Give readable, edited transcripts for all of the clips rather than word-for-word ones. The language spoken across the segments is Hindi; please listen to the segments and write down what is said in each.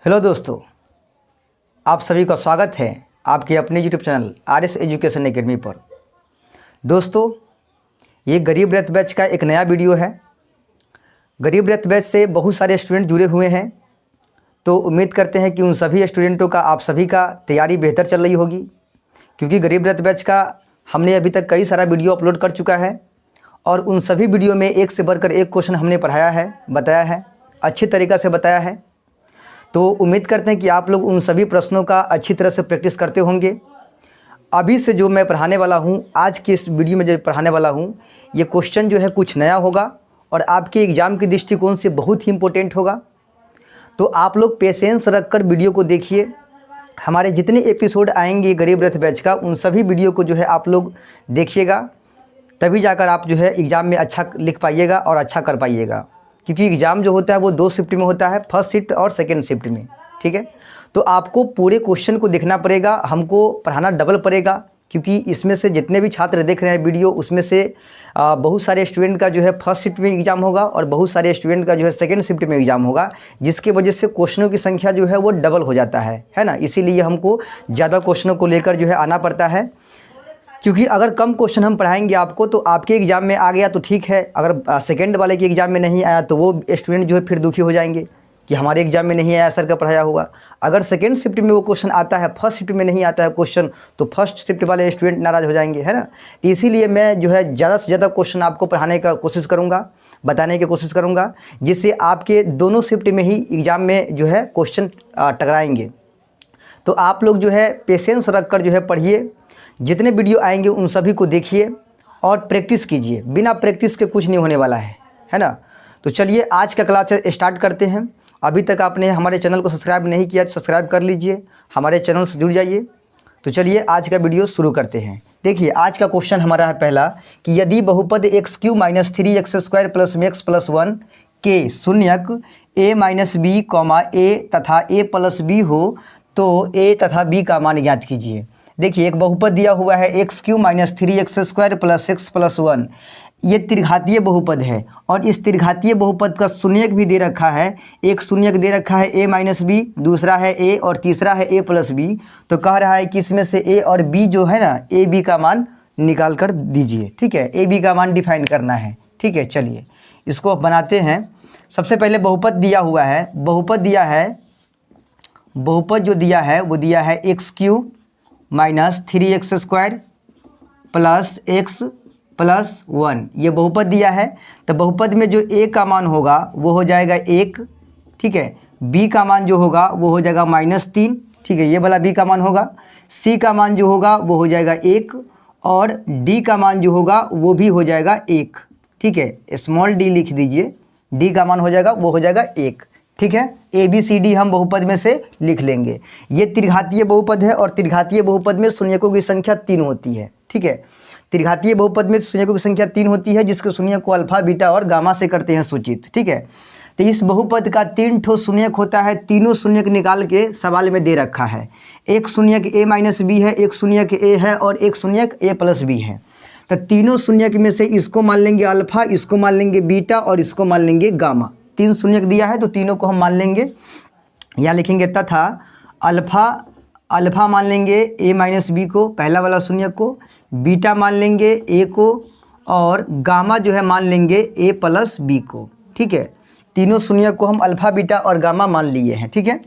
हेलो दोस्तों, आप सभी का स्वागत है आपके अपने YouTube channel RS education academy पर। दोस्तों, ये गरीब रथ बैच का एक नया वीडियो है। गरीब रथ बैच से बहुत सारे स्टूडेंट जुड़े हुए हैं, तो उम्मीद करते हैं कि उन सभी स्टूडेंटों का आप सभी का तैयारी बेहतर चल रही होगी, क्योंकि गरीब रथ बैच का हमने अभी तक कई सारा वीडियो अपलोड कर चुका है और उन सभी वीडियो में एक से बढ़कर एक क्वेश्चन हमने पढ़ाया है, बताया है, अच्छी तरीक़ा से बताया है। तो उम्मीद करते हैं कि आप लोग उन सभी प्रश्नों का अच्छी तरह से प्रैक्टिस करते होंगे। अभी से जो मैं पढ़ाने वाला हूँ, आज के इस वीडियो में जो पढ़ाने वाला हूँ, ये क्वेश्चन जो है कुछ नया होगा और आपके एग्ज़ाम के दृष्टिकोण से बहुत ही इम्पोर्टेंट होगा। तो आप लोग पेशेंस रखकर वीडियो को देखिए। हमारे जितने एपिसोड आएंगे गरीब रथ बैच का, उन सभी वीडियो को जो है आप लोग देखिएगा, तभी जाकर आप जो है एग्ज़ाम में अच्छा लिख पाइएगा और अच्छा कर पाइएगा। क्योंकि एग्ज़ाम जो होता है वो 2 शिफ्ट में होता है, फर्स्ट शिफ्ट और सेकंड शिफ्ट में, ठीक है। तो आपको पूरे क्वेश्चन को देखना पड़ेगा, हमको पढ़ाना डबल पड़ेगा, क्योंकि इसमें से जितने भी छात्र देख रहे हैं वीडियो, उसमें से बहुत सारे स्टूडेंट का जो है फर्स्ट शिफ्ट में एग्ज़ाम होगा और बहुत सारे स्टूडेंट का जो है सेकंड शिफ्ट में एग्ज़ाम होगा, जिसकी वजह से क्वेश्चनों की संख्या जो है वो डबल हो जाता है ना। इसीलिए हमको ज़्यादा क्वेश्चनों को लेकर जो है आना पड़ता है, क्योंकि अगर कम क्वेश्चन हम पढ़ाएंगे आपको तो आपके एग्ज़ाम में आ गया तो ठीक है, अगर सेकंड वाले के एग्ज़ाम में नहीं आया तो वो स्टूडेंट जो है फिर दुखी हो जाएंगे कि हमारे एग्ज़ाम में नहीं आया सर का पढ़ाया हुआ। अगर सेकंड शिफ्ट में वो क्वेश्चन आता है, फर्स्ट शिफ्ट में नहीं आता है क्वेश्चन, तो फर्स्ट शिफ्ट वाले स्टूडेंट नाराज़ हो जाएंगे, है ना। इसीलिए मैं जो है ज़्यादा से ज़्यादा क्वेश्चन आपको पढ़ाने का कोशिश करूँगा, बताने की कोशिश करूँगा, जिससे आपके दोनों शिफ्ट में ही एग्ज़ाम में जो है क्वेश्चन टकराएँगे। तो आप लोग जो है पेशेंस रख कर जो है पढ़िए, जितने वीडियो आएंगे उन सभी को देखिए और प्रैक्टिस कीजिए। बिना प्रैक्टिस के कुछ नहीं होने वाला है ना। तो चलिए आज का क्लास स्टार्ट करते हैं। अभी तक आपने हमारे चैनल को सब्सक्राइब नहीं किया तो सब्सक्राइब कर लीजिए, हमारे चैनल से जुड़ जाइए। तो चलिए आज का वीडियो शुरू करते हैं। देखिए आज का क्वेश्चन हमारा है पहला कि यदि बहुपद x³ - 3x² + x + 1 के शून्यक a - b, a तथा a + b हो तो a तथा b का मान ज्ञात कीजिए। देखिए एक बहुपद दिया हुआ है x³ - 3x² + x + 1। ये त्रिघातीय बहुपद है और इस त्रिघातीय बहुपद का शून्यक भी दे रखा है। एक शून्यक दे रखा है a - b, दूसरा है a और तीसरा है a + b। तो कह रहा है कि इसमें से a और b जो है ना, a b का मान निकाल कर दीजिए, ठीक है। a b का मान डिफाइन करना है, ठीक है। चलिए इसको बनाते हैं। सबसे पहले बहुपद दिया हुआ है, बहुपद जो दिया है वो दिया है x³ - 3x² + x + 1। ये बहुपद दिया है। तो बहुपद में जो a का मान होगा वो हो जाएगा 1, ठीक है। b का मान जो होगा वो हो जाएगा -3, ठीक है, ये वाला b का मान होगा। c का मान जो होगा वो हो जाएगा 1 और d का मान जो होगा वो भी हो जाएगा 1, ठीक है। स्मॉल d लिख दीजिए, d का मान हो जाएगा वो हो जाएगा 1, ठीक है। ए बी सी डी हम बहुपद में से लिख लेंगे। ये त्रिघातीय बहुपद है और त्रिघातीय बहुपद में शून्यकों की संख्या 3 होती है, ठीक है। त्रिघातीय बहुपद में शून्यकों की संख्या 3 होती है, जिसके शून्यक को अल्फा, बीटा और गामा से करते हैं सूचित, ठीक है। तो इस बहुपद का 3 ठो शून्यक होता है। तीनों शून्यक निकाल के सवाल में दे रखा है। एक शून्यक a - b है, एक शून्यक a है और एक शून्यक a + b है। तो तीनों शून्यक में से इसको मान लेंगे अल्फा, इसको मान लेंगे बीटा और इसको मान लेंगे गामा। 3 शून्यक दिया है तो तीनों को हम मान लेंगे। यहाँ लिखेंगे तथा अल्फा मान लेंगे a - b को, पहला वाला शून्यक को, बीटा मान लेंगे a को और गामा जो है मान लेंगे a + b को, ठीक है। तीनों शून्यक को हम अल्फा, बीटा और गामा मान लिए हैं, ठीक है।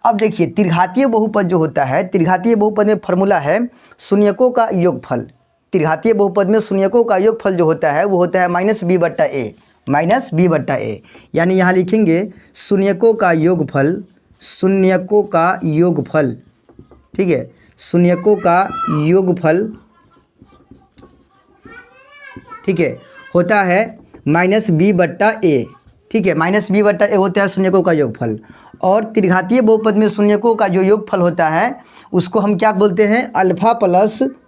अब देखिए त्रिघातीय बहुपद जो होता है, त्रिघातीय बहुपद में फॉर्मूला है शून्यकों का योगफल। त्रिघातीय बहुपद में शून्यकों का योगफल जो होता है वो होता है -b/a, यानी यहाँ लिखेंगे शून्यकों का योगफल, ठीक है। शून्यकों का योगफल, ठीक है, होता है -b/a, ठीक है। -b/a होता है शून्यकों का योगफल। और त्रिघातीय बहुपद में शून्यकों का जो योगफल होता है उसको हम क्या बोलते हैं, alpha +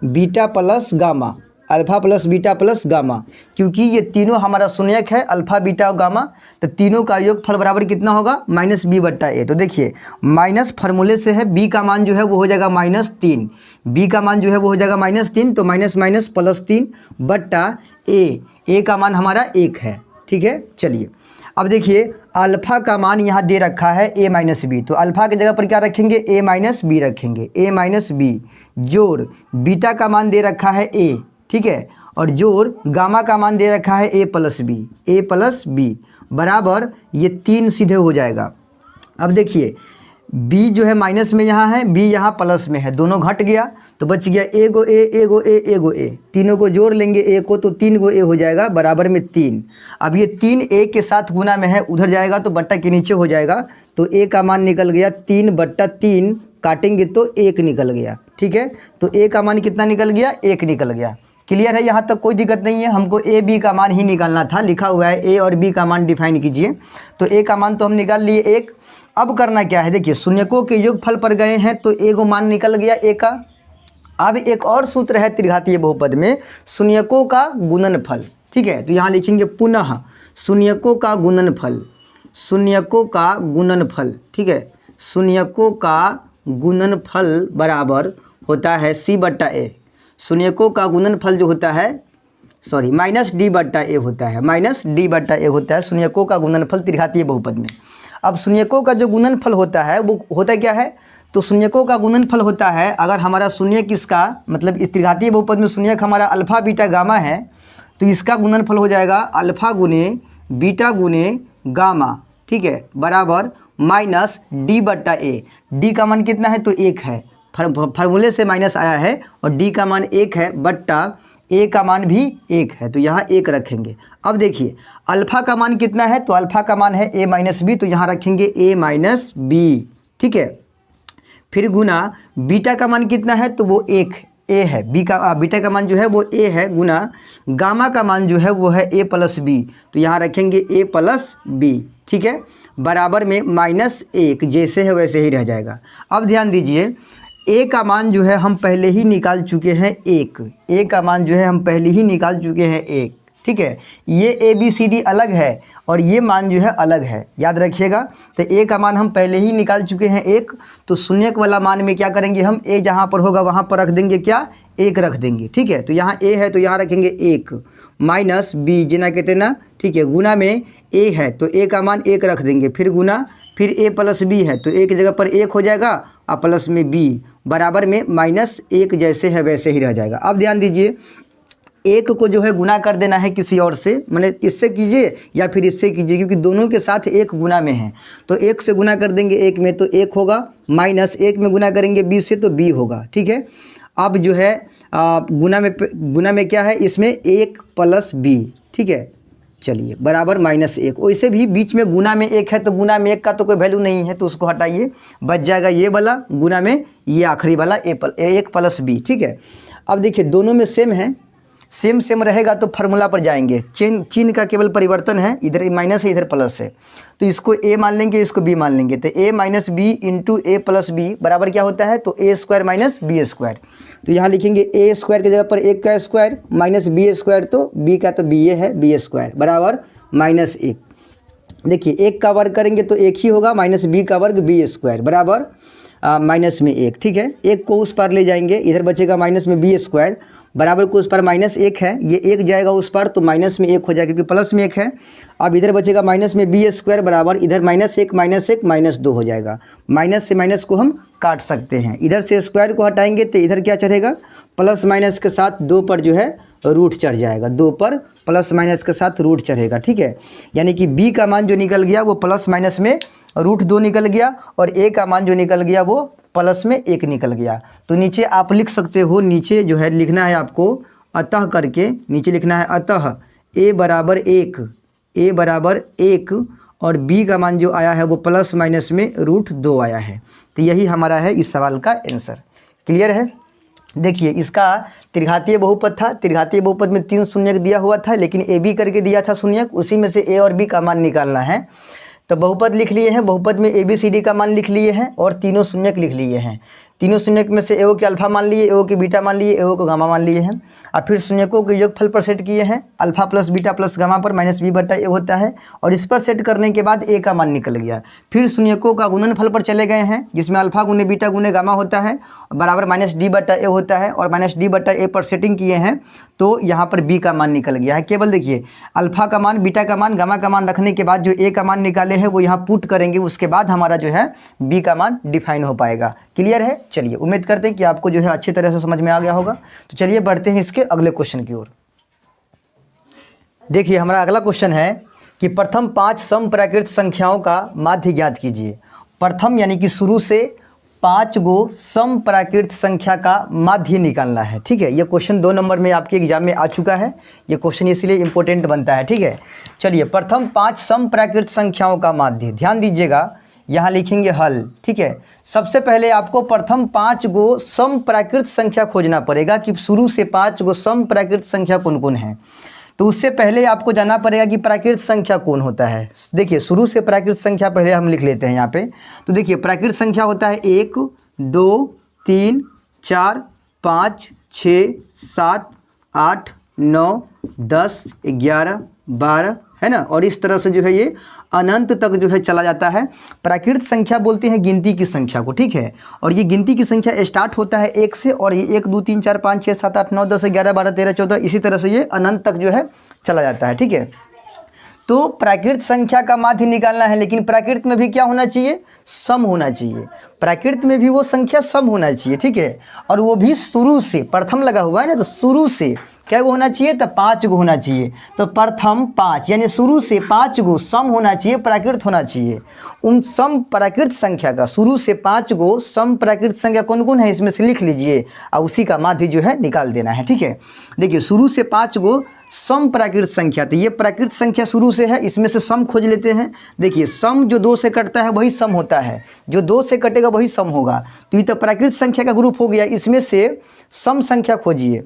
beta + gamma, alpha + beta + gamma. क्योंकि ये तीनों हमारा शून्यक है, अल्फा, बीटा और गामा, तो तीनों का योगफल बराबर कितना होगा, -b/a। तो देखिए माइनस फार्मूले से है, b का मान जो है वो हो जाएगा -3, b का मान जो है वो हो जाएगा -3, तो -+3/a, a का मान हमारा 1 है, ठीक है। चलिए अब देखिए अल्फ़ा का मान यहाँ दे रखा है a माइनस बी, तो अल्फ़ा की जगह पर क्या रखेंगे, a माइनस बी रखेंगे, a माइनस बी जोड़ बीटा का मान दे रखा है a, ठीक है, और जोड़ गामा का मान दे रखा है a प्लस बी बराबर ये 3 सीधे हो जाएगा। अब देखिए b जो है माइनस में यहाँ है, b यहाँ प्लस में है, दोनों घट गया तो बच गया एगो ए, तीनों को जोड़ लेंगे a को तो 3 गो a हो जाएगा बराबर में 3। अब ये 3 a के साथ गुना में है, उधर जाएगा तो बट्टा के नीचे हो जाएगा, तो a का मान निकल गया 3/3, काटेंगे तो 1 निकल गया, ठीक है। तो a का मान कितना निकल गया, 1 निकल गया। क्लियर है, यहाँ तक कोई दिक्कत नहीं है, हमको a b का मान ही निकालना था, लिखा हुआ है a और b का मान डिफाइन कीजिए, तो a का मान तो हम निकाल लिए 1। अब करना क्या है, देखिए शून्यकों के योगफल पर गए हैं तो एगो मान निकल गया a का। अब एक और सूत्र है त्रिघातीय बहुपद में, शून्यकों का गुणनफल, ठीक है, तो यहाँ लिखेंगे पुनः शून्यकों का गुणनफल, ठीक है, शून्यकों का गुणनफल बराबर होता है c/a। शून्यकों का गुणनफल जो होता है माइनस d/a होता है, शून्यकों का गुणनफल त्रिघातीय बहुपद में। अब शून्यकों का जो गुणनफल होता है वो होता क्या है, तो शून्यकों का गुणनफल होता है, अगर हमारा शून्य किसका मतलब इस त्रिघातीय बहुपद में शून्यक हमारा अल्फ़ा बीटा गामा है, तो इसका गुणनफल हो जाएगा अल्फ़ा गुने बीटा गुने गामा, ठीक है, बराबर माइनस d/a। डी का मान कितना है, तो 1 है, फार्मूले से माइनस आया है, और डी का मान 1 है बट्टा a का मान भी 1 है, तो यहाँ 1 रखेंगे। अब देखिए अल्फ़ा का मान कितना है, तो अल्फ़ा का मान है a माइनस बी, तो यहाँ रखेंगे a माइनस बी, ठीक है। फिर गुना बीटा का मान कितना है, तो वो 1 a है, बीटा का मान जो है वो a है, गुना गामा का मान जो है वो है a प्लस बी, तो यहाँ रखेंगे a प्लस बी, ठीक है, बराबर में -1, जैसे है वैसे ही रह जाएगा। अब ध्यान दीजिए a का मान जो है हम पहले ही निकाल चुके हैं 1, a का मान जो है हम पहले ही निकाल चुके हैं 1, ठीक है। ये ABCD अलग है और ये मान जो है अलग है, याद रखिएगा। तो a का मान हम पहले ही निकाल चुके हैं 1, तो शून्यक वाला मान में क्या करेंगे हम, a जहाँ पर होगा वहाँ पर रख देंगे क्या, 1 रख देंगे, ठीक है। तो यहाँ a है तो यहाँ रखेंगे 1 माइनस b जिना कहते ना, ठीक है, गुना में a है तो a का मान 1 रख देंगे, फिर गुना, फिर a प्लस b है तो a की जगह पर 1 हो जाएगा और प्लस में b बराबर में -1, जैसे है वैसे ही रह जाएगा। अब ध्यान दीजिए 1 को जो है गुना कर देना है किसी और से, मैंने इससे कीजिए या फिर इससे कीजिए, क्योंकि दोनों के साथ 1 गुना में है, तो 1 से गुना कर देंगे 1 में तो 1 होगा, -1 में गुना करेंगे b से तो b होगा, ठीक है। अब जो है गुना में क्या है, इसमें 1 प्लस b, ठीक है, चलिए बराबर -1। वैसे भी बीच में गुना में 1 है तो गुना में 1 का तो कोई वैल्यू नहीं है, तो उसको हटाइए, बच जाएगा ये वाला गुना में ये आखिरी वाला 1 प्लस b, ठीक है। अब देखिए दोनों में सेम है, सेम रहेगा तो फार्मूला पर जाएंगे, चिन्ह का केवल परिवर्तन है, इधर माइनस है इधर प्लस है, तो इसको a मान लेंगे इसको b मान लेंगे, तो a minus B into A plus B बराबर क्या होता है, तो a square minus B square. तो यहाँ लिखेंगे a स्क्वायर की जगह पर 1 का स्क्वायर माइनस बी स्क्वायर, तो b का तो b है b स्क्वायर बराबर -1। देखिए 1 का वर्ग करेंगे तो 1 ही होगा, माइनस b का वर्ग b स्क्वायर बराबर -1, ठीक है। 1 को उस पर ले जाएंगे, इधर बचेगा माइनस में b स्क्वायर बराबर को उस पर -1 है, ये 1 जाएगा उस पर तो माइनस में 1 हो जाएगा, क्योंकि प्लस में 1 है। अब इधर बचेगा माइनस में b स्क्वायर बराबर इधर -1 -2 हो जाएगा, माइनस से माइनस को हम काट सकते हैं, इधर से स्क्वायर को हटाएंगे तो इधर क्या चढ़ेगा, प्लस माइनस के साथ 2 पर जो है रूट चढ़ जाएगा, 2 पर प्लस माइनस के साथ रूट चढ़ेगा, ठीक है। यानी कि b का मान जो निकल गया वो प्लस माइनस में √2 निकल गया, और a का मान जो निकल गया वो प्लस में 1 निकल गया। तो नीचे आप लिख सकते हो, नीचे जो है लिखना है आपको अतः करके, नीचे लिखना है अतः a बराबर 1 और b का मान जो आया है वो प्लस माइनस में √2 आया है। तो यही हमारा है इस सवाल का आंसर। क्लियर है। देखिए इसका त्रिघातीय बहुपद था, त्रिघातीय बहुपद में 3 शून्यक दिया हुआ था, लेकिन a b करके दिया था शून्यक, उसी में से a और b का मान निकालना है। तो बहुपद लिख लिए हैं, बहुपद में ABCD का मान लिख लिए हैं और तीनों शून्यक लिख लिए हैं। तीनों शून्यक में से एगो के अल्फा मान लिए, एगो के बीटा मान लिए, एगो को गामा मान लिए हैं। और फिर शून्यकों के योगफल पर सेट किए हैं, alpha plus beta plus gamma पर माइनस बी बटा ए होता है, और इस पर सेट करने के बाद ए का मान निकल गया। फिर शून्यकों का गुणनफल पर चले गए हैं, जिसमें अल्फा गुने बीटा गुने गामा होता है बराबर माइनस डी बटा ए होता है, और माइनस डी बटा ए पर सेटिंग किए हैं तो यहाँ पर बी का मान निकल गया है। केवल देखिए अल्फा का मान, बीटा का मान, गामा का मान रखने के बाद जो ए का मान निकाले हैं वो यहाँ पुट करेंगे, उसके बाद हमारा जो है बी का मान डिफाइन हो पाएगा। क्लियर है? चलिए उम्मीद करते हैं कि आपको जो है अच्छी तरह से समझ में आ गया होगा। तो चलिए बढ़ते हैं इसके अगले क्वेश्चन की ओर। देखिए हमारा अगला क्वेश्चन है कि प्रथम 5 समप्राकृत संख्याओं का माध्य ज्ञात कीजिए। प्रथम यानी कि शुरू से 5 गो समप्राकृत संख्या का माध्य निकालना है। ठीक है, ये क्वेश्चन 2 नंबर में आपके एग्जाम में आ चुका है। ये क्वेश्चन इसलिए इंपॉर्टेंट बनता है। ठीक है, चलिए प्रथम 5 समप्राकृत संख्याओं का माध्य, ध्यान दीजिएगा यहाँ लिखेंगे हल। ठीक है, सबसे पहले आपको प्रथम 5 गो समप्राकृत संख्या खोजना पड़ेगा कि शुरू से 5 गो समप्राकृत संख्या कौन कौन है। तो उससे पहले आपको जानना पड़ेगा कि प्राकृत संख्या कौन होता है। देखिए शुरू से प्राकृत संख्या पहले हम लिख लेते हैं यहाँ पे। तो देखिए प्राकृत संख्या होता है 1 2 3 4 5 6 7 8 9 10 11 12 है ना, और इस तरह से जो है ये अनंत तक जो है चला जाता है। प्राकृत संख्या बोलते हैं गिनती की संख्या को। ठीक है, और ये गिनती की संख्या स्टार्ट होता है 1 से, और ये 1 2 3 4 5 6 7 8 9 10 11 12 13 14 इसी तरह से ये अनंत तक जो है चला जाता है। ठीक है, तो प्राकृत संख्या का माध्य निकालना है, लेकिन प्राकृत में भी क्या होना चाहिए? सम होना चाहिए। प्राकृत में भी वो संख्या सम होना चाहिए। ठीक है, और वो भी शुरू से, प्रथम लगा हुआ है ना, तो शुरू से क्या गो होना चाहिए? तो 5 गो होना चाहिए। तो प्रथम 5 यानी शुरू से 5 गो सम होना चाहिए, प्राकृत होना चाहिए। उन सम प्राकृत संख्या का शुरू से 5 गो सम प्राकृत संख्या कौन कौन है इसमें से लिख लीजिए, और उसी का माध्य जो है निकाल देना है। ठीक है, देखिए शुरू से 5 गो सम प्राकृत संख्या, तो ये प्राकृत संख्या शुरू से है, इसमें से सम खोज लेते हैं। देखिए सम जो 2 से कटता है वही सम होता है, जो 2 से कटेगा वही सम होगा। तो ये तो प्राकृत संख्या का ग्रुप हो गया, इसमें से सम संख्या खोजिए,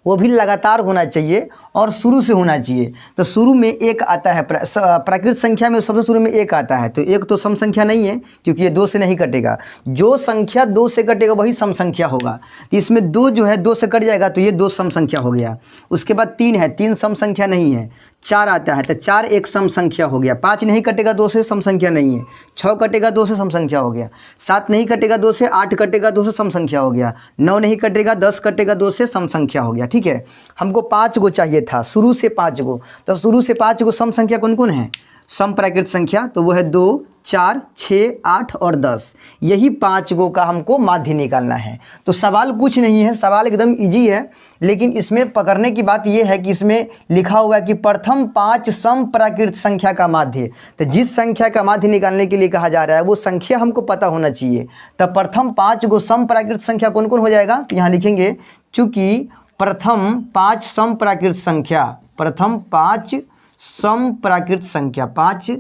वो भी लगातार होना चाहिए और शुरू से होना चाहिए। तो शुरू में 1 आता है, प्राकृत संख्या में सबसे शुरू में 1 आता है, तो 1 तो सम संख्या नहीं है क्योंकि ये 2 से नहीं कटेगा। जो संख्या 2 से कटेगा वही सम संख्या होगा। तो इसमें 2 जो है 2 से कट जाएगा, तो ये 2 सम संख्या हो गया। उसके बाद 3 है, 3 सम संख्या नहीं है। 4 आता है, तो 4 एक सम संख्या हो गया। 5 नहीं कटेगा 2 से, सम संख्या नहीं है। 6 कटेगा 2 से, सम संख्या हो गया। 7 नहीं कटेगा 2 से, 8 कटेगा 2 से, सम संख्या हो गया। 9 नहीं कटेगा, 10 कटेगा 2 से, सम संख्या हो गया। ठीक है, हमको 5 गो चाहिए था, शुरू से 5 गो। तो शुरू से 5 गो सम संख्या कौन कौन है? सम प्राकृत संख्या, तो वो है 2 4 6 8 और 10। यही 5 गो का हमको माध्य निकालना है। तो सवाल कुछ नहीं है, सवाल एकदम इजी है, लेकिन इसमें पकड़ने की बात यह है कि इसमें लिखा हुआ है कि प्रथम 5 सम प्राकृत संख्या का माध्य। तो जिस संख्या का माध्य निकालने के लिए कहा जा रहा है वो संख्या हमको पता होना चाहिए। तो प्रथम 5 गो सम प्राकृत संख्या कौन कौन हो जाएगा? तो यहाँ लिखेंगे चूँकि प्रथम 5 सम प्राकृत संख्या, प्रथम 5 सम प्राकृत संख्या, 5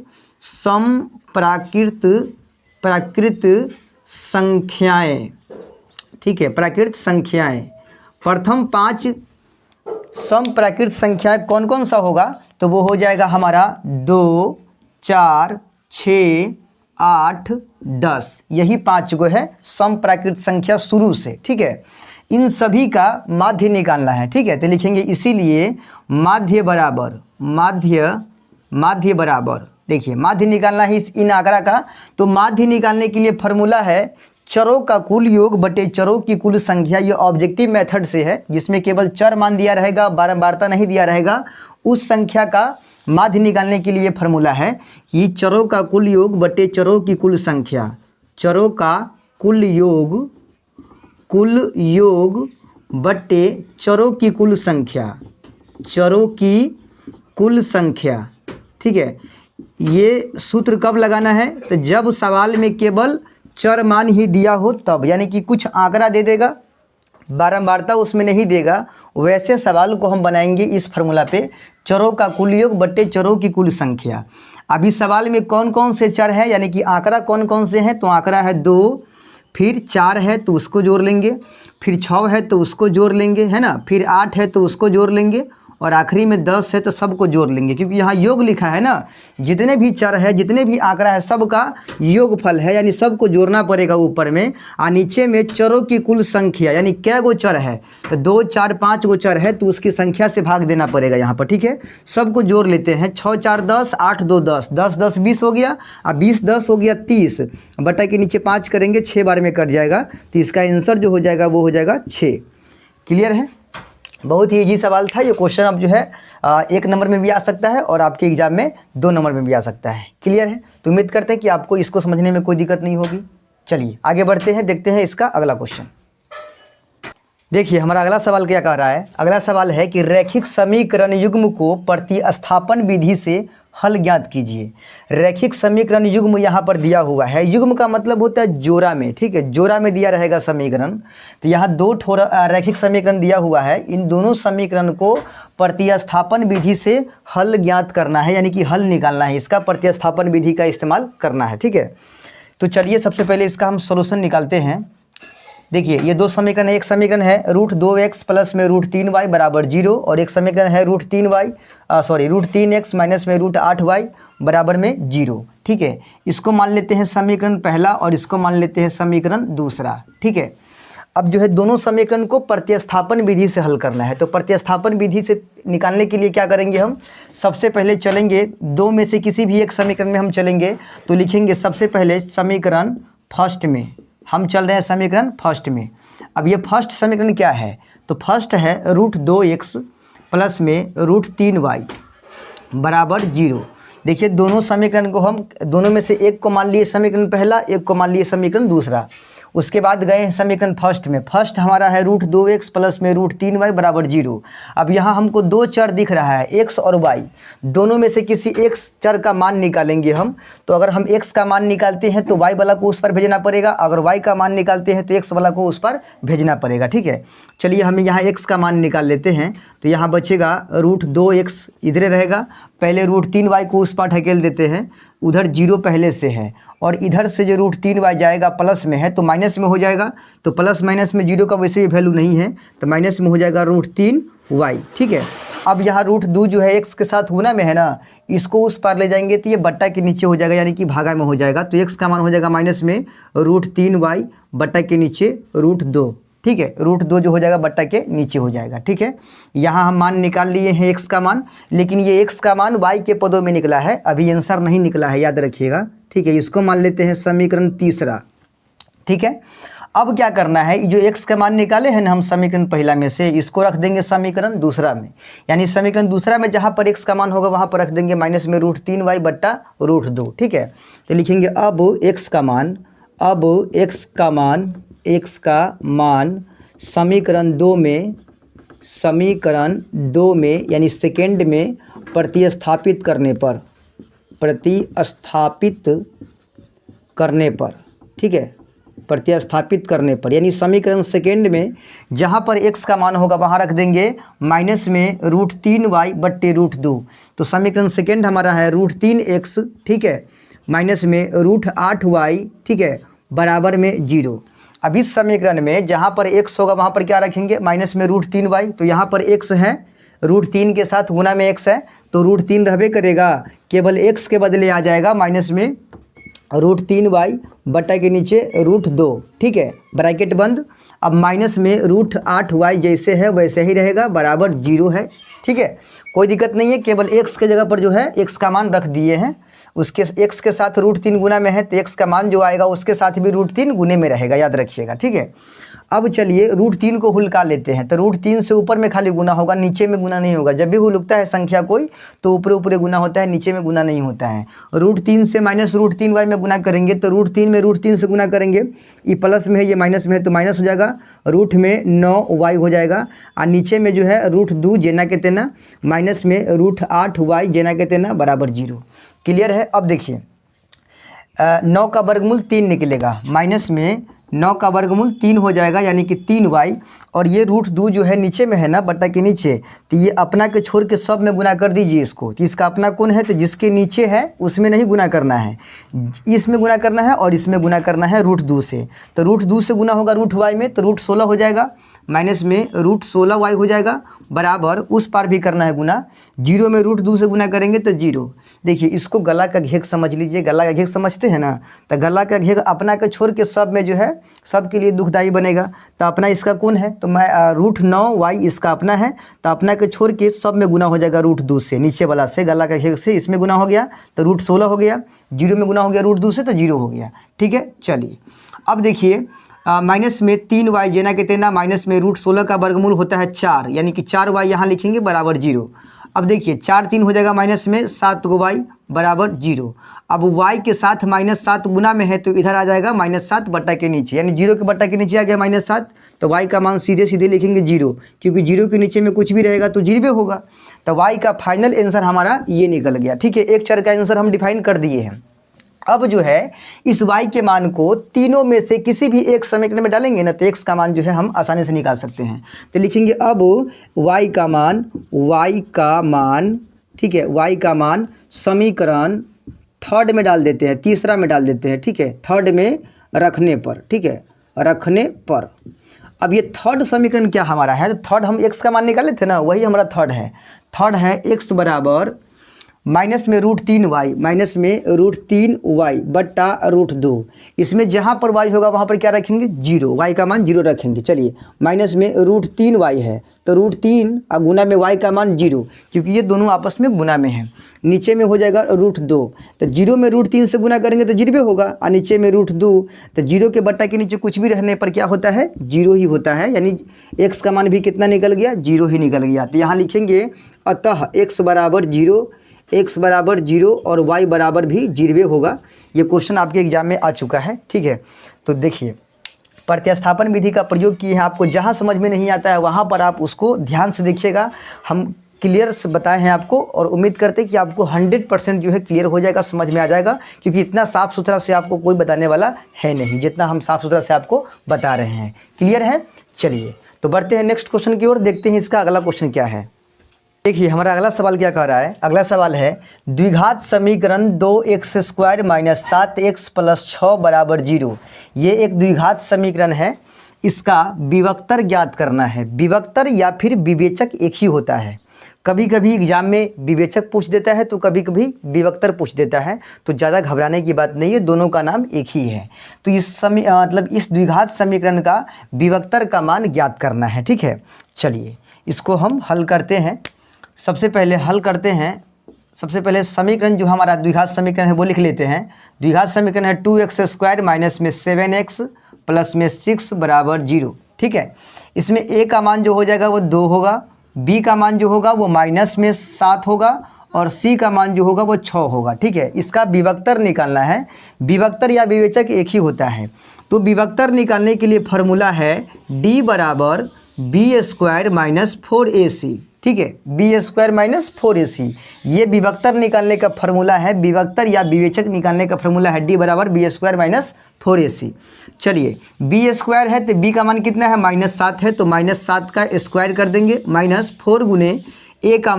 सम प्राकृत संख्याएं। ठीक है, प्राकृत संख्याएं, प्रथम 5 सम प्राकृत संख्याएं कौन कौन सा होगा? तो वो हो जाएगा हमारा 2 4 6 8 10। यही 5 गो है सम प्राकृत संख्या शुरू से। ठीक है, इन सभी का माध्य निकालना है। ठीक है, तो लिखेंगे इसीलिए माध्य बराबर, माध्य बराबर, देखिए माध्य निकालना है इन आंकड़ा का। तो माध्य निकालने के लिए फॉर्मूला है चरों का कुल योग बटे चरों की कुल संख्या। ये ऑब्जेक्टिव मेथड से है, जिसमें केवल चर मान दिया रहेगा, बारंबारता नहीं दिया रहेगा। उस संख्या का माध्य निकालने के लिए फॉर्मूला है कि चरों का कुल योग बटे चरों की कुल संख्या, चरों का कुल योग बटे चरों की कुल संख्या, चरों की कुल संख्या। ठीक है, ये सूत्र कब लगाना है? तो जब सवाल में केवल चर मान ही दिया हो तब, यानी कि कुछ आंकड़ा दे देगा, बारंबारता उसमें नहीं देगा, वैसे सवाल को हम बनाएंगे इस फार्मूला पे, चरों का कुल योग बटे चरों की कुल संख्या। अभी सवाल में कौन कौन से चर है, यानी कि आंकड़ा कौन कौन से हैं? तो आंकड़ा है 2, फिर 4 है तो उसको जोड़ लेंगे, फिर 6 है तो उसको जोड़ लेंगे, है ना, फिर 8 है तो उसको जोड़ लेंगे, और आखिरी में 10 है तो सबको जोड़ लेंगे, क्योंकि यहाँ योग लिखा है ना, जितने भी चर है जितने भी आंकड़ा है सबका योगफल है, यानी सबको जोड़ना पड़ेगा ऊपर में। और नीचे में चरों की कुल संख्या, यानी क्या गो चर है, तो 2 4 5 गो चर है तो उसकी संख्या से भाग देना पड़ेगा यहाँ पर, ठीक है। सबको जोड़ लेते हैं, 6 4 10, 8 2 10, 10 10 20 हो गया, और 20 10 हो गया 30, बटा के नीचे 5 करेंगे 6 बार में कट जाएगा, तो इसका आंसर जो हो जाएगा वो हो जाएगा 6। क्लियर है, बहुत ही इजी सवाल था। ये क्वेश्चन अब जो है 1 नंबर में भी आ सकता है और आपके एग्जाम में 2 नंबर में भी आ सकता है। क्लियर है, तो उम्मीद करते हैं कि आपको इसको समझने में कोई दिक्कत नहीं होगी। चलिए आगे बढ़ते हैं, देखते हैं इसका अगला क्वेश्चन। देखिए हमारा अगला सवाल क्या कह रहा है। अगला सवाल है कि रैखिक समीकरण युग्म को प्रतिस्थापन विधि से हल ज्ञात कीजिए। रैखिक समीकरण युग्म यहाँ पर दिया हुआ है, युग्म का मतलब होता है जोड़ा में, ठीक है, जोड़ा में दिया रहेगा समीकरण। तो यहाँ 2 रैखिक समीकरण दिया हुआ है, इन दोनों समीकरण को प्रतिस्थापन विधि से हल ज्ञात करना है, यानी कि हल निकालना है, इसका प्रतिस्थापन विधि का इस्तेमाल करना है, ठीक है। तो चलिए सबसे पहले इसका हम सॉल्यूशन निकालते हैं। देखिए ये 2 समीकरण है, एक समीकरण है √2x प्लस में √3y बराबर 0, और एक समीकरण है √3x माइनस में √8y बराबर में 0, ठीक है। इसको मान लेते हैं समीकरण पहला और इसको मान लेते हैं समीकरण दूसरा, ठीक है। अब जो है दोनों समीकरण को प्रतिस्थापन विधि से हल करना है, तो प्रतिस्थापन विधि से निकालने के लिए क्या करेंगे हम, सबसे पहले चलेंगे 2 में से किसी भी एक समीकरण में हम चलेंगे, तो लिखेंगे सबसे पहले समीकरण फर्स्ट में, हम चल रहे हैं समीकरण फर्स्ट में। अब ये फर्स्ट समीकरण क्या है, तो फर्स्ट है √2x प्लस में √3y बराबर 0। देखिए दोनों समीकरण को हम, दोनों में से एक को मान लिए समीकरण पहला, एक को मान लिए समीकरण दूसरा। उसके बाद गए हैं समीकरण फर्स्ट में, फर्स्ट हमारा है √2x प्लस में √3y बराबर 0। अब यहाँ हमको 2 चर दिख रहा है, x और y, दोनों में से किसी एक चर का मान निकालेंगे हम। तो अगर हम x का मान निकालते हैं तो y वाला को उस पर भेजना पड़ेगा, अगर y का मान निकालते हैं तो x वाला को उस पर भेजना पड़ेगा, ठीक है। चलिए हम यहाँ x का मान निकाल लेते हैं, तो यहाँ बचेगा √2x इधर रहेगा, पहले √3y को उस पर ढकेल देते हैं, उधर 0 पहले से है, और इधर से जो √3y जाएगा प्लस में है तो माइनस में हो जाएगा, तो प्लस माइनस में 0 का वैसे भी वैल्यू नहीं है, तो माइनस में हो जाएगा √3y, ठीक है। अब यहाँ √2 जो है x के साथ गुना में है ना, इसको उस पार ले जाएंगे तो ये बट्टा के नीचे हो जाएगा, यानी कि भागा में हो जाएगा, तो x का मान हो जाएगा माइनस में √3y बट्टा के नीचे √2, ठीक है। √2 जो हो जाएगा बट्टा के नीचे हो जाएगा, ठीक है। यहाँ हम मान निकाल लिए हैं x का मान, लेकिन ये x का मान y के पदों में निकला है, अभी आंसर नहीं निकला है, याद रखिएगा, ठीक है। इसको मान लेते हैं समीकरण तीसरा, ठीक है। अब क्या करना है, जो x का मान निकाले हैं ना हम समीकरण पहला में से, इसको रख देंगे समीकरण दूसरा में, यानी समीकरण दूसरा में जहाँ पर x का मान होगा वहाँ पर रख देंगे माइनस में √3y बट्टा √2, ठीक है। तो लिखेंगे अब x का मान समीकरण 2 में यानी सेकेंड में प्रतिस्थापित करने पर, ठीक है, प्रतिस्थापित करने पर, यानी समीकरण सेकेंड में जहाँ पर x का मान होगा वहाँ रख देंगे माइनस में √3y बट्टे √2, तो समीकरण सेकेंड हमारा है √3x, ठीक है, माइनस में √8y, ठीक है, बराबर में 0। अब इस समीकरण में जहाँ पर x होगा वहाँ पर क्या रखेंगे, माइनस में √3y, तो यहाँ पर x है, √3 के साथ गुना में x है, तो √3 रहबे करेगा, केवल x के बदले आ जाएगा माइनस में √3y बटा के नीचे √2, ठीक है, ब्रैकेट बंद। अब माइनस में √8y जैसे है वैसे ही रहेगा, बराबर 0 है, ठीक है, कोई दिक्कत नहीं है। केवल x के जगह पर जो है x का मान रख दिए हैं, उसके x के साथ √3 गुना में है तो x का मान जो आएगा उसके साथ भी √3 गुने में रहेगा, याद रखिएगा, ठीक है। अब चलिए √3 को हुलका लेते हैं, तो √3 से ऊपर में खाली गुना होगा, नीचे में गुना नहीं होगा। जब भी हुलकता है संख्या कोई तो ऊपर ऊपर गुना होता है, नीचे में गुना नहीं होता है। √3 से माइनस √3y में गुना करेंगे तो √3 में √3 से गुना करेंगे, ये प्लस में है ये माइनस में है तो माइनस हो जाएगा, रूट में 9y हो जाएगा, और नीचे में जो है √2 जेना के तेना माइनस में √8y जेना के तेना बराबर 0। क्लियर है। अब देखिए 9 का वर्गमूल 3 निकलेगा, माइनस में 9 का वर्गमूल 3 हो जाएगा, यानी कि 3y, और ये √2 जो है नीचे में है ना बट्टा के नीचे, तो ये अपना के छोड़ के सब में गुना कर दीजिए इसको, तो इसका अपना कौन है, तो जिसके नीचे है उसमें नहीं गुना करना है, इसमें गुना करना है और इसमें गुना करना है √2 से, तो √2 से गुना होगा √y में तो √16 हो जाएगा, माइनस में √16y हो जाएगा बराबर उस पार भी करना है गुना, 0 में √2 से गुना करेंगे तो 0। देखिए इसको गला का घेग समझ लीजिए, गला का घेग समझते हैं ना, तो गला का घेग अपना के छोड़ के सब में जो है सब के लिए दुखदाई बनेगा। तो अपना इसका कौन है, तो मैं √9y इसका अपना है, तो अपना के छोड़ के सब में गुना हो जाएगा √2 से, नीचे वाला से गला का घेग से इसमें गुना हो गया तो √16 हो गया, 0 में गुना हो गया √2 से तो 0 हो गया। ठीक है, चलिए अब देखिए माइनस में 3y जेना के तेना, माइनस में √16 का वर्गमूल होता है 4, यानी कि 4y यहाँ लिखेंगे बराबर 0। अब देखिए 4 3 हो जाएगा माइनस में 7 y बराबर 0। अब y के साथ -7 गुना में है तो इधर आ जाएगा -7 बट्टा के नीचे, यानी 0 के बट्टा के नीचे आ गया -7, तो y का मान सीधे सीधे लिखेंगे 0, क्योंकि 0 के नीचे में कुछ भी रहेगा तो 0 होगा। तो y का फाइनल आंसर हमारा ये निकल गया। ठीक है, एक चर का आंसर हम डिफाइन कर दिए हैं। अब जो है इस y के मान को तीनों में से किसी भी एक समीकरण में डालेंगे ना, तो x का मान जो है हम आसानी से निकाल सकते हैं। तो लिखेंगे अब y का मान, ठीक है, y का मान समीकरण थर्ड में डाल देते हैं, तीसरा में डाल देते हैं। ठीक है, थर्ड में रखने पर, ठीक है, रखने पर। अब ये थर्ड समीकरण क्या हमारा है, तो थर्ड हम x का मान निकाले थे ना, वही हमारा थर्ड है। थर्ड है x बराबर माइनस में √3y, माइनस में √3y बट्टा √2। इसमें जहाँ पर y होगा वहाँ पर क्या रखेंगे 0, y का मान 0 रखेंगे। चलिए माइनस में √3y है तो √3 और गुना में y का मान 0, क्योंकि ये दोनों आपस में गुना में हैं। नीचे में हो जाएगा √2, तो 0 में √3 से गुना करेंगे तो 0 होगा, और नीचे में √2, तो 0 के बट्टा के नीचे कुछ भी रहने पर क्या होता है 0 ही होता है, यानी x का मान भी कितना निकल गया 0 ही निकल गया। तो यहाँ लिखेंगे अतः x बराबर 0 और y बराबर भी 0 होगा। ये क्वेश्चन आपके एग्जाम में आ चुका है। ठीक है, तो देखिए प्रतिस्थापन विधि का प्रयोग किए हैं, आपको जहाँ समझ में नहीं आता है वहाँ पर आप उसको ध्यान से देखिएगा। हम क्लियर से बताए हैं आपको, और उम्मीद करते हैं कि आपको 100% जो है क्लियर हो जाएगा, समझ में आ जाएगा, क्योंकि इतना साफ़ सुथरा से आपको कोई बताने वाला है नहीं जितना हम साफ़ सुथरा से आपको बता रहे हैं। क्लियर है, चलिए तो बढ़ते हैं नेक्स्ट क्वेश्चन की ओर, देखते हैं इसका अगला क्वेश्चन क्या है। देखिए हमारा अगला सवाल क्या कह रहा है, अगला सवाल है द्विघात समीकरण 2x² - 7x + 6 बराबर 0। ये एक द्विघात समीकरण है, इसका विभक्तर ज्ञात करना है। विभक्तर या फिर विवेचक एक ही होता है, कभी कभी एग्जाम में विवेचक पूछ देता है तो कभी कभी विभक्तर पूछ देता है, तो ज़्यादा घबराने की बात नहीं है, दोनों का नाम एक ही है। तो इस इस द्विघात समीकरण का विभक्तर का मान ज्ञात करना है। ठीक है, चलिए इसको हम हल करते हैं। सबसे पहले समीकरण जो हमारा द्विघात समीकरण है वो लिख लेते हैं। द्विघात समीकरण है 2x² माइनस में 7x प्लस में 6 बराबर 0। ठीक है, इसमें a का मान जो हो जाएगा वो 2 होगा, b का मान जो होगा वो माइनस में 7 होगा, और c का मान जो होगा वो 6 होगा। ठीक है, इसका विभक्तर निकालना है। विभक्तर या विवेचक एक ही होता है, तो विभक्तर निकालने के लिए फॉर्मूला है d बराबर b² - 4ac। ठीक है, b² - 4ac ये विभक्तर निकालने का फॉर्मूला है। विभक्तर या विवेचक निकालने का फॉर्मूला है d बराबर b² - 4ac। चलिए b² है तो b का मान कितना है -7 है, तो -7 का स्क्वायर कर देंगे, -4 गुने a का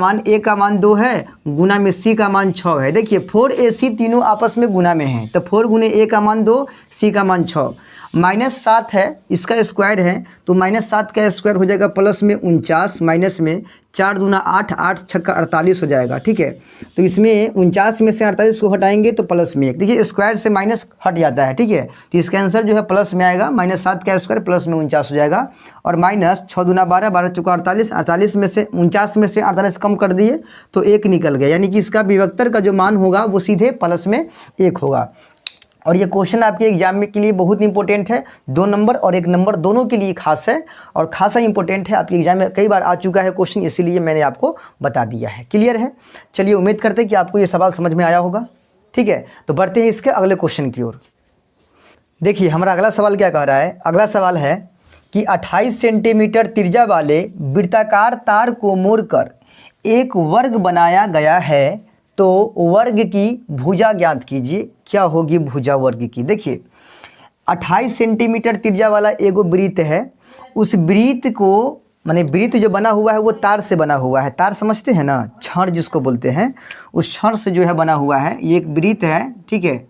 मान 2 है, गुना में c का मान 6 है। देखिए 4ac तीनों आपस में गुना में हैं, तो 4 गुने a का मान 2, c का मान 6, -7 है इसका स्क्वायर है, तो -7 का स्क्वायर हो जाएगा प्लस में 49, माइनस में 4 दूना 8, 8 छक्का 48 हो जाएगा। ठीक है, तो इसमें 49 में से 48 को हटाएंगे तो प्लस में 1, देखिए स्क्वायर से माइनस हट जाता है। ठीक है, तो इसका आंसर जो है प्लस में आएगा, -7 का स्क्वायर प्लस में 49 हो जाएगा, और माइनस 6 दूना 12, 12 चौका 48, 48 में से 49 में से 48 कम कर दिए तो 1 निकल गया, यानी कि इसका विभक्तर का जो मान होगा वो सीधे प्लस में 1 होगा। और ये क्वेश्चन आपके एग्जाम में के लिए बहुत इंपॉर्टेंट है, 2 नंबर और 1 नंबर दोनों के लिए खास है और खासा इंपॉर्टेंट है। आपके एग्जाम में कई बार आ चुका है क्वेश्चन, इसीलिए मैंने आपको बता दिया है। क्लियर है, चलिए उम्मीद करते हैं कि आपको ये सवाल समझ में आया होगा। ठीक है, तो बढ़ते हैं इसके अगले क्वेश्चन की ओर। देखिए हमारा अगला सवाल क्या कह रहा है, अगला सवाल है कि 28 सेंटीमीटर त्रिज्या वाले वृत्ताकार तार को मोड़कर एक वर्ग बनाया गया है, तो वर्ग की भुजा ज्ञात कीजिए। क्या होगी भुजा वर्ग की? देखिए 28 सेंटीमीटर त्रिज्या वाला एगो वृत्त है, उस वृत्त को माने वृत्त जो बना हुआ है वो तार से बना हुआ है। तार समझते हैं ना, छड़ जिसको बोलते हैं, उस छड़ से जो है बना हुआ है। ये एक वृत्त है, ठीक है,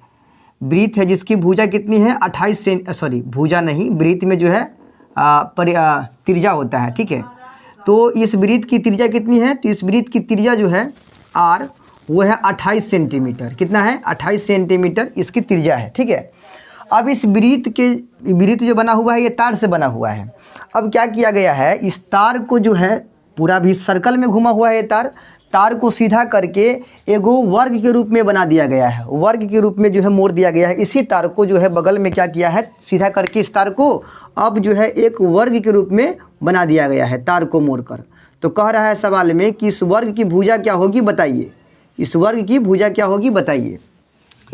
वृत्त है जिसकी भुजा कितनी है 28 भुजा नहीं, वृत्त में जो है त्रिज्या होता है, ठीक है। तो इस वृत्त की त्रिज्या कितनी है? तो इस वृत्त की त्रिज्या जो है r वो है 28 सेंटीमीटर। कितना है? 28 सेंटीमीटर इसकी त्रिज्या है, ठीक है। अब इस वृत्त जो बना हुआ है ये तार से बना हुआ है। अब क्या किया गया है, इस तार को जो है पूरा भी सर्कल में घुमा हुआ है ये तार को सीधा करके एगो वर्ग के रूप में बना दिया गया है, वर्ग के रूप में जो है मोड़ दिया गया है। इसी तार को जो है बगल में क्या किया है, सीधा करके इस तार को अब जो है एक वर्ग के रूप में बना दिया गया है तार को मोड़कर। तो कह रहा है सवाल में कि इस वर्ग की भुजा क्या होगी बताइए, इस वर्ग की भुजा क्या होगी बताइए।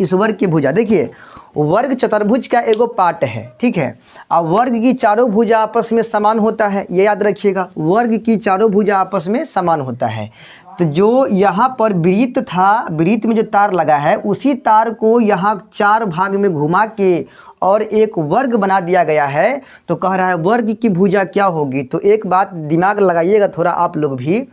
इस वर्ग की भुजा देखिए, वर्ग चतुर्भुज का एगो पार्ट है, ठीक है। अब वर्ग की चारों भुजा आपस में समान होता है, ये याद रखिएगा, वर्ग की चारों भुजा आपस में समान होता है। तो जो यहाँ पर वृत्त था, वृत्त में जो तार लगा है उसी तार को यहाँ 4 भाग में घुमा के और एक वर्ग बना दिया गया है। तो कह रहा है वर्ग की भुजा क्या होगी। तो एक बात दिमाग लगाइएगा थोड़ा आप लोग भी,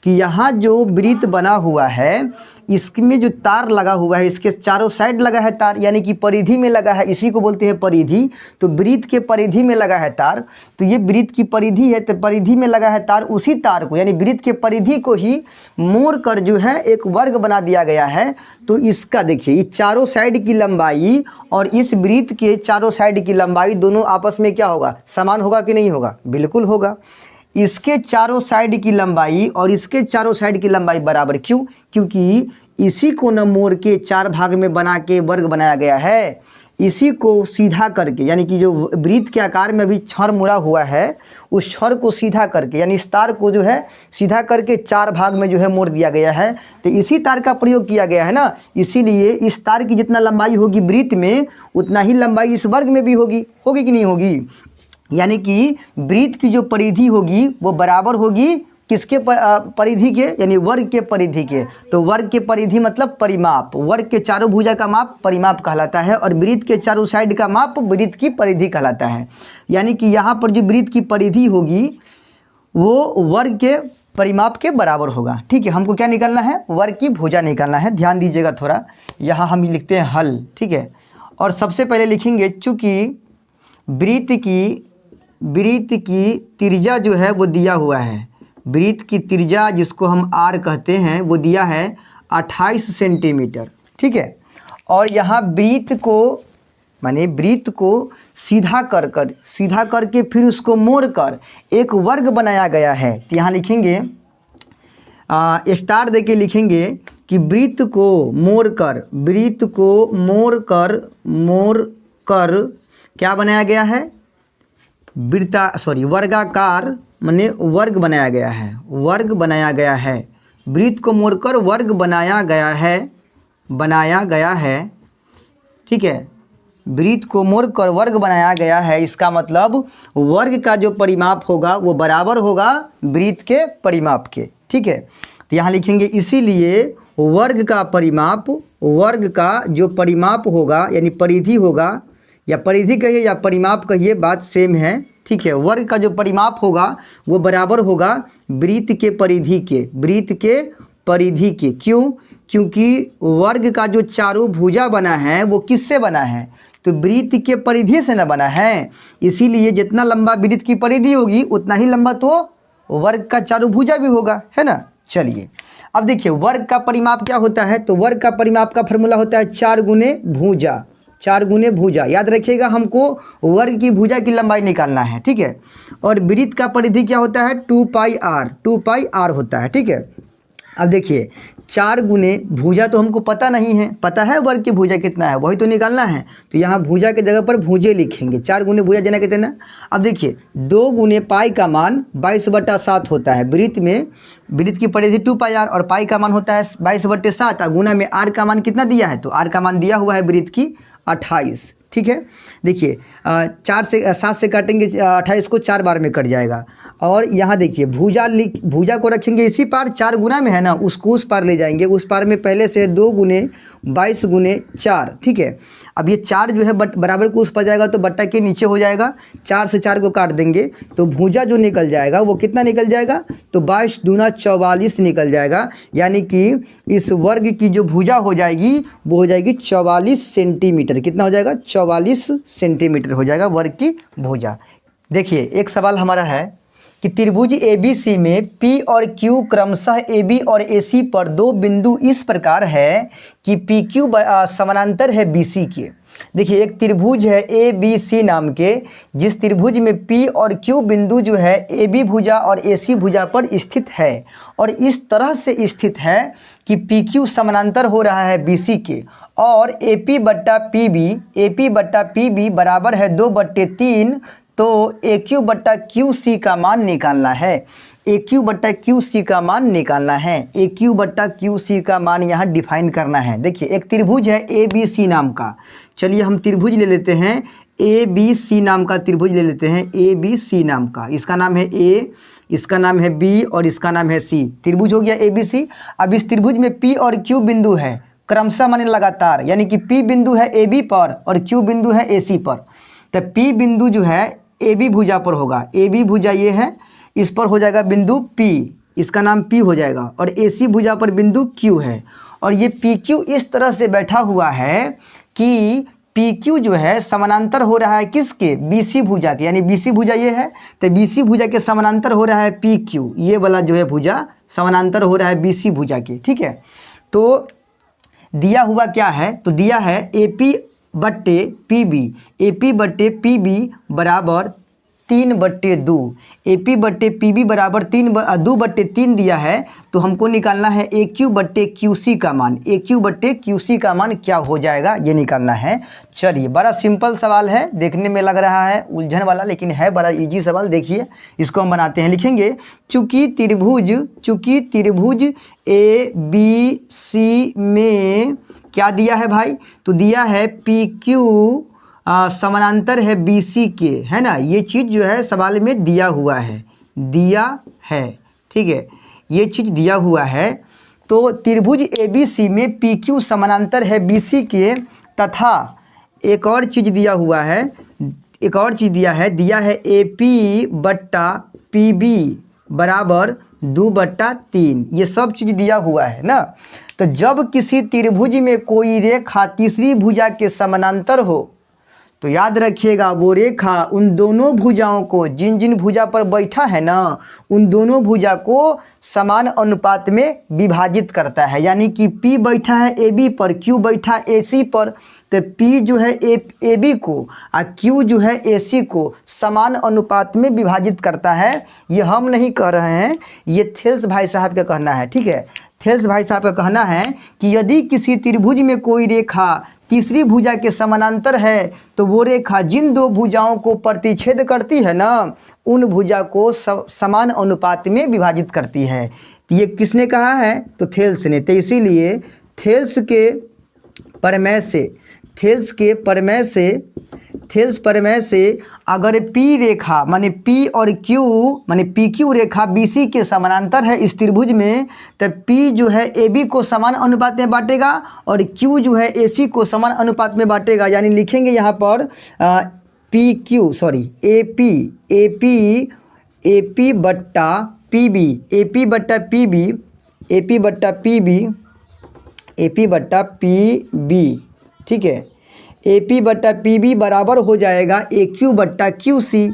कि यहाँ जो वृत्त बना हुआ है इसमें जो तार लगा हुआ है, इसके चारों साइड लगा है तार, यानी कि परिधि में लगा है, इसी को बोलते हैं परिधि। तो वृत्त के परिधि में लगा है तार, तो ये वृत्त की परिधि है, तो परिधि में लगा है तार, उसी तार को यानी वृत्त के परिधि को ही मोड़ कर जो है एक वर्ग बना दिया गया है। तो इसका देखिए, ये चारों साइड की लंबाई और इस वृत्त के चारों साइड की लंबाई दोनों आपस में क्या होगा, समान होगा कि नहीं होगा? बिल्कुल होगा। इसके चारों साइड की लंबाई और इसके चारों साइड की लंबाई बराबर, क्यों? क्योंकि इसी को न मोड़ के 4 भाग में बना के वर्ग बनाया गया है, इसी को सीधा करके, यानी कि जो वृत्त के आकार में भी छड़ मुड़ा हुआ है उस छड़ को सीधा करके, यानी इस तार को जो है सीधा करके 4 भाग में जो है मोड़ दिया गया है। तो इसी तार का प्रयोग किया गया है ना, इसीलिए इस तार की जितना लंबाई होगी वृत्त में उतना ही लंबाई इस वर्ग में भी होगी कि नहीं होगी? यानी कि वृत्त की जो परिधि होगी वो बराबर होगी किसके परिधि के, यानी वर्ग के परिधि के। तो वर्ग के परिधि मतलब परिमाप, वर्ग के चारों भुजा का माप परिमाप कहलाता है और वृत्त के चारों साइड का माप वृत्त की परिधि कहलाता है। यानी कि यहाँ पर जो वृत्त की परिधि होगी वो वर्ग के परिमाप के बराबर होगा, ठीक है। हमको क्या निकालना है? वर्ग की भुजा निकालना है। ध्यान दीजिएगा थोड़ा, यहाँ हम लिखते हैं हल, ठीक है। और सबसे पहले लिखेंगे, चूँकि वृत्त की त्रिज्या जो है वो दिया हुआ है, वृत्त की त्रिज्या जिसको हम r कहते हैं वो दिया है 28 सेंटीमीटर, ठीक है। और यहाँ वृत्त को सीधा करके फिर उसको मोड़ कर एक वर्ग बनाया गया है। तो यहाँ लिखेंगे स्टार देके लिखेंगे कि वृत्त को मोड़ कर क्या बनाया गया है? वर्गाकार माने वर्ग बनाया गया है, वृत्त को मोड़कर वर्ग बनाया गया है, ठीक है। वृत्त को मोड़कर वर्ग बनाया गया है, इसका मतलब वर्ग का जो परिमाप होगा वो बराबर होगा वृत्त के परिमाप के, ठीक है। तो यहाँ लिखेंगे इसीलिए वर्ग का जो परिमाप होगा, यानी परिधि होगा, या परिधि कहिए या परिमाप कहिए, बात सेम है, ठीक है। वर्ग का जो परिमाप होगा वो बराबर होगा वृत्त के परिधि के। क्यों? क्योंकि वर्ग का जो चारों भुजा बना है वो किससे बना है? तो वृत्त के परिधि से न बना है। इसीलिए जितना लंबा वृत्त की परिधि होगी उतना ही लंबा तो वर्ग का चारों भुजा भी होगा, है ना। चलिए अब देखिए वर्ग का परिमाप क्या होता है। तो वर्ग का परिमाप का फॉर्मूला होता है 4 गुने भुजा। याद रखिएगा, हमको वर्ग की भुजा की लंबाई निकालना है, ठीक है। और वृत्त का परिधि क्या होता है? 2 पाई r होता है, ठीक है। अब देखिए 4 गुने भुजा तो हमको पता नहीं है, पता है वर्ग की भुजा कितना है, वही तो निकालना है। तो यहाँ भुजा के जगह पर भुजे लिखेंगे, 4 गुने भुजा जना कितना। अब देखिए 2 गुने पाई का मान 22/7 होता है। वृत्त की परिधि 2 पाई r और पाई का मान होता है 22/7, गुना में r का मान कितना दिया है? तो r का मान दिया हुआ है वृत्त की 28, ठीक है। देखिए 7 से काटेंगे 28 को 4 बार में कट जाएगा। और यहाँ देखिए भुजा को रखेंगे इसी पार, 4 गुना में है ना, उसको उस पार ले जाएंगे। उस पार में पहले से 2 गुने 22 गुने 4, ठीक है। अब ये 4 जो है बराबर को उस पर जाएगा तो बट्टा के नीचे हो जाएगा। 4 से 4 को काट देंगे तो भुजा जो निकल जाएगा वो कितना निकल जाएगा? तो 22 दूना 44 निकल जाएगा। यानी कि इस वर्ग की जो भुजा हो जाएगी वो हो जाएगी 44 सेंटीमीटर। कितना हो जाएगा? 44 सेंटीमीटर हो जाएगा वर्ग की भुजा। देखिए एक सवाल हमारा है कि त्रिभुज ABC में P और Q क्रमशः AB और AC पर दो बिंदु इस प्रकार है कि PQ समानांतर है BC के। देखिए एक त्रिभुज है ABC नाम के, जिस त्रिभुज में P और Q बिंदु जो है AB भुजा और AC भुजा पर स्थित है और इस तरह से स्थित है कि PQ समानांतर हो रहा है BC के और AP बट्टा PB बराबर है 2/3। तो AQ बट्टा QC का मान निकालना है। AQ बट्टा QC का मान निकालना है। AQ बट्टा QC का मान यहाँ डिफाइन करना है। देखिए एक त्रिभुज है ABC नाम का, चलिए हम त्रिभुज ले लेते हैं ABC नाम का त्रिभुज ले लेते हैं ABC नाम का। इसका नाम है A, इसका नाम है B और इसका नाम है C। त्रिभुज हो गया ABC। अब इस त्रिभुज में P और Q बिंदु है क्रमशः माने लगातार, यानी कि P बिंदु है AB पर और Q बिंदु है AC पर। तो P बिंदु जो है AB भुजा पर होगा, AB भुजा ये है, इस पर हो जाएगा बिंदु P, इसका नाम P हो जाएगा और AC भुजा पर बिंदु Q है और ये PQ इस तरह से बैठा हुआ है कि PQ जो है समानांतर हो रहा है किसके, BC भुजा के, यानी BC भुजा ये है तो BC भुजा के समानांतर हो रहा है PQ, ये वाला जो है भुजा समानांतर हो रहा है BC भुजा के। ठीक है, तो दिया हुआ क्या है, तो दिया है AP बट्टे PB बराबर 3/2। AP बट्टे PB बराबर 2/3 दिया है, तो हमको निकालना है AQ बट्टे QC का मान। AQ बट्टे QC का मान क्या हो जाएगा ये निकालना है। चलिए बड़ा सिंपल सवाल है, देखने में लग रहा है उलझन वाला, लेकिन है बड़ा इजी सवाल। देखिए इसको हम बनाते हैं, लिखेंगे चूँकि त्रिभुज ABC में क्या दिया है भाई, तो दिया है PQ समानांतर है BC के, है ना। ये चीज़ जो है सवाल में दिया है, ठीक है, ये चीज़ दिया हुआ है। तो त्रिभुज ABC में PQ समानांतर है BC के तथा एक और चीज़ दिया हुआ है, दिया है AP बट्टा PB बराबर 2/3। ये सब चीज़ दिया हुआ है ना। तो जब किसी त्रिभुज में कोई रेखा तीसरी भुजा के समानांतर हो तो याद रखिएगा वो रेखा उन दोनों भुजाओं को, जिन भुजा पर बैठा है ना, उन दोनों भुजा को समान अनुपात में विभाजित करता है। यानी कि P बैठा है AB पर, Q बैठा है AC पर, तो P जो है AB को और Q जो है AC को समान अनुपात में विभाजित करता है। ये हम नहीं कह रहे हैं, ये थेल्स भाई साहब का कहना है। ठीक है, थेल्स भाई साहब का कहना है कि यदि किसी त्रिभुज में कोई रेखा तीसरी भुजा के समानांतर है तो वो रेखा जिन दो भुजाओं को प्रतिच्छेद करती है ना, उन भुजा को समान अनुपात में विभाजित करती है। तो ये किसने कहा है, तो थेल्स ने। तो इसीलिए थेल्स प्रमेय से अगर P रेखा माने P और Q माने PQ रेखा BC के समानांतर है इस त्रिभुज में, तो P जो है AB को समान अनुपात में बांटेगा और Q जो है AC को समान अनुपात में बांटेगा। यानी लिखेंगे यहाँ पर AP बट्टा PB। ठीक है, AP बट्टा PB बराबर हो जाएगा AQ बट्टा QC।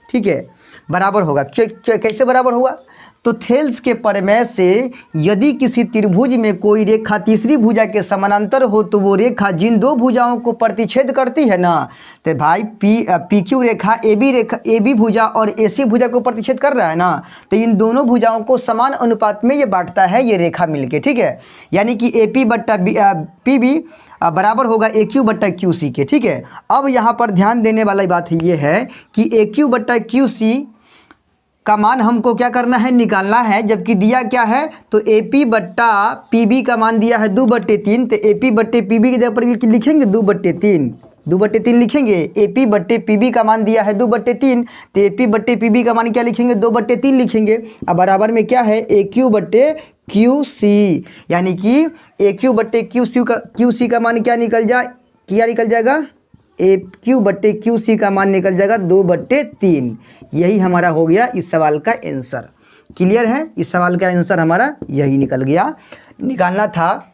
ठीक है, बराबर होगा। कैसे बराबर होगा, तो थेल्स के प्रमेय से यदि किसी त्रिभुज में कोई रेखा तीसरी भुजा के समानांतर हो तो वो रेखा जिन दो भुजाओं को प्रतिच्छेद करती है ना, तो भाई PQ रेखा AB भुजा और AC भुजा को प्रतिच्छेद कर रहा है ना, तो इन दोनों भुजाओं को समान अनुपात में ये बांटता है ये रेखा मिलके। ठीक है, यानी कि AP बट्टा PB बराबर होगा AQ बट्टा QC के। ठीक है, अब यहाँ पर ध्यान देने वाली बात ये है कि AQ बट्टा QC का मान हमको क्या करना है, निकालना है। जबकि दिया क्या है, तो AP बट्टा PB का मान दिया है 2/3, तो AP बट्टे PB की जगह पर लिखेंगे 2/3 लिखेंगे। AP बट्टे PB का मान दिया है 2/3, तो AP बट्टे PB का मान क्या लिखेंगे, 2/3 लिखेंगे। अब बराबर में क्या है, AQ बट्टे QC, यानी कि AQ बट्टे QC का मान क्या निकल जाएगा, AQ बट्टे QC का मान निकल जाएगा 2/3। यही हमारा हो गया इस सवाल का आंसर। क्लियर है, इस सवाल का आंसर हमारा यही निकल गया। निकालना था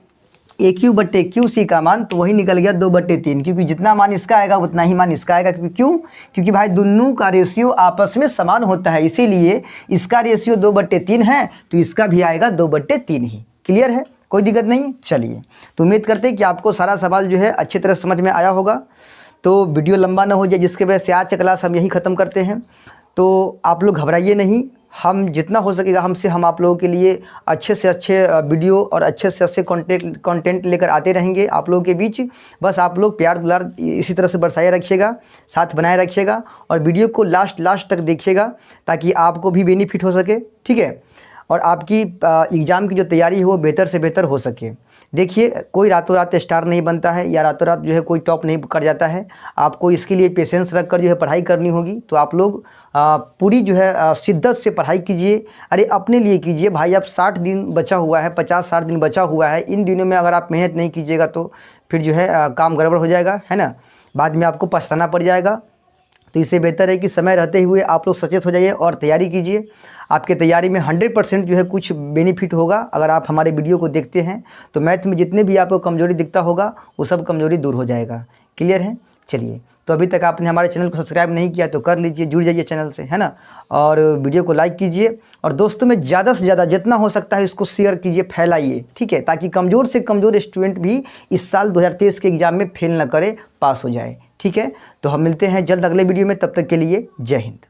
ए क्यू बट्टे क्यू सी का मान, तो वही निकल गया 2/3, क्योंकि जितना मान इसका आएगा उतना ही मान इसका आएगा। क्योंकि भाई दोनों का रेशियो आपस में समान होता है, इसीलिए इसका रेशियो 2/3 है तो इसका भी आएगा 2/3 ही। क्लियर है, कोई दिक्कत नहीं। चलिए, तो उम्मीद करते हैं कि आपको सारा सवाल जो है अच्छी तरह समझ में आया होगा। तो वीडियो लंबा ना हो जाए, जिसके वजह से आज का क्लास हम यही ख़त्म करते हैं। तो आप लोग घबराइए नहीं, हम जितना हो सकेगा हमसे हम आप लोगों के लिए अच्छे से अच्छे वीडियो और अच्छे से अच्छे कंटेंट लेकर आते रहेंगे आप लोगों के बीच। बस आप लोग प्यार दुलार इसी तरह से बरसाए रखिएगा, साथ बनाए रखिएगा और वीडियो को लास्ट तक देखिएगा ताकि आपको भी बेनिफिट हो सके। ठीक है, और आपकी एग्ज़ाम की जो तैयारी है वो बेहतर से बेहतर हो सके। देखिए, कोई रातों रात स्टार नहीं बनता है या रातों रात जो है कोई टॉप नहीं कर जाता है। आपको इसके लिए पेशेंस रख कर जो है पढ़ाई करनी होगी। तो आप लोग पूरी जो है शिद्दत से पढ़ाई कीजिए। अरे अपने लिए कीजिए भाई, अब 60 दिन बचा हुआ है, 50-60 दिन बचा हुआ है। इन दिनों में अगर आप मेहनत नहीं कीजिएगा तो फिर जो है काम गड़बड़ हो जाएगा, है ना। बाद में आपको पछताना पड़ जाएगा। तो इससे बेहतर है कि समय रहते हुए आप लोग सचेत हो जाइए और तैयारी कीजिए। आपके तैयारी में 100% जो है कुछ बेनिफिट होगा अगर आप हमारे वीडियो को देखते हैं। तो मैथ में जितने भी आपको कमजोरी दिखता होगा वो सब कमजोरी दूर हो जाएगा। क्लियर है। चलिए, तो अभी तक आपने हमारे चैनल को सब्सक्राइब नहीं किया तो कर लीजिए, जुड़ जाइए चैनल से, है ना। और वीडियो को लाइक कीजिए और दोस्तों में ज़्यादा से ज़्यादा जितना हो सकता है इसको शेयर कीजिए, फैलाइए। ठीक है, ताकि कमज़ोर से कमज़ोर स्टूडेंट भी इस साल 2023 के एग्ज़ाम में फेल न करे, पास हो जाए। ठीक है, तो हम मिलते हैं जल्द अगले वीडियो में। तब तक के लिए जय हिंद।